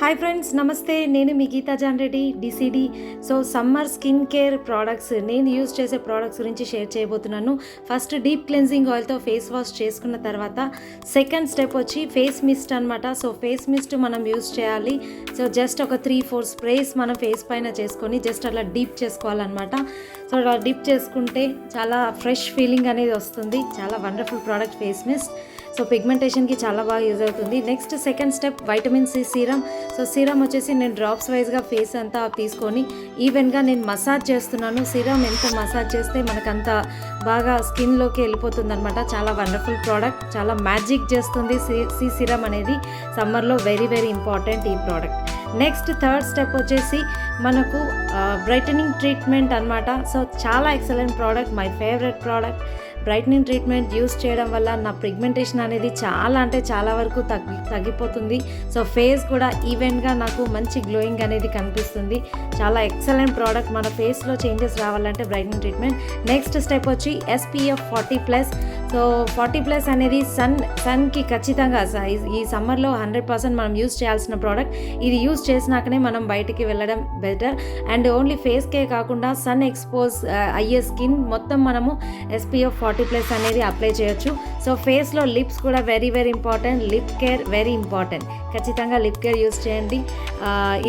Hi friends, నమస్తే. నేను మీ Geetha John Reddy, DCD. So summer skin care products, నేను యూజ్ చేసే ప్రోడక్ట్స్ గురించి షేర్ చేయబోతున్నాను. ఫస్ట్ డీప్ క్లెన్జింగ్ ఆయిల్తో ఫేస్ వాష్ చేసుకున్న తర్వాత సెకండ్ స్టెప్ వచ్చి ఫేస్ మిస్ట్ అనమాట. సో ఫేస్ మిస్ట్ మనం యూజ్ చేయాలి. సో జస్ట్ ఒక 3-4 స్ప్రేస్ మనం ఫేస్ పైన చేసుకొని జస్ట్ అలా డీప్ చేసుకోవాలన్నమాట. సో అలా డీప్ చేసుకుంటే చాలా ఫ్రెష్ ఫీలింగ్ అనేది వస్తుంది. చాలా wonderful product face mist. So పిగ్మెంటేషన్కి చాలా బాగా యూజ్ అవుతుంది. Next second step vitamin C serum. So serum వచ్చేసి నేను డ్రాప్స్ వైజ్గా ఫేస్ అంతా తీసుకొని ఈవెన్గా నేను మసాజ్ చేస్తున్నాను. సీరమ్ ఎంత మసాజ్ చేస్తే మనకంత బాగా స్కిన్లోకి వెళ్ళిపోతుంది అనమాట. చాలా వండర్ఫుల్ ప్రోడక్ట్, చాలా మ్యాజిక్ చేస్తుంది సి సీరమ్ అనేది. సమ్మర్లో వెరీ వెరీ ఇంపార్టెంట్ ఈ ప్రోడక్ట్. నెక్స్ట్ థర్డ్ స్టెప్ వచ్చేసి మనకు బ్రైటనింగ్ ట్రీట్మెంట్ అనమాట. సో చాలా excellent product, my favourite product. Brightening treatment use చేయడం వల్ల నా పిగ్మెంటేషన్ అనేది చాలా అంటే చాలా వరకు తగ్గిపోతుంది. సో ఫేస్ కూడా ఈవెన్గా నాకు మంచి గ్లోయింగ్ అనేది కనిపిస్తుంది. చాలా ఎక్సలెంట్ ప్రోడక్ట్. మన ఫేస్లో చేంజెస్ రావాలంటే బ్రైట్నింగ్ ట్రీట్మెంట్. నెక్స్ట్ స్టెప్ వచ్చి SPF 40+. సో 40+ అనేది సన్కి ఖచ్చితంగా ఈ సమ్మర్లో 100% మనం యూజ్ చేయాల్సిన ప్రోడక్ట్. ఇది యూజ్ చేసినాకనే మనం బయటికి వెళ్ళడం బెటర్. అండ్ ఓన్లీ ఫేస్కే కాకుండా సన్ ఎక్స్పోజ్ అయ్యే స్కిన్ మొత్తం మనము SPF 40+ అనేది అప్లై చేయొచ్చు. సో ఫేస్లో లిప్స్ కూడా very very important. Lip care very important. ఖచ్చితంగా లిప్ కేర్ యూజ్ చేయండి.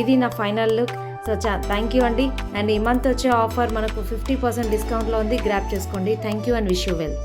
ఇది నా final look. So thank you అండి. అండ్ ఈ మంత్ వచ్చే ఆఫర్ మనకు 50% డిస్కౌంట్లో ఉంది. గ్రాప్ చేసుకోండి. Thank you and wish you well.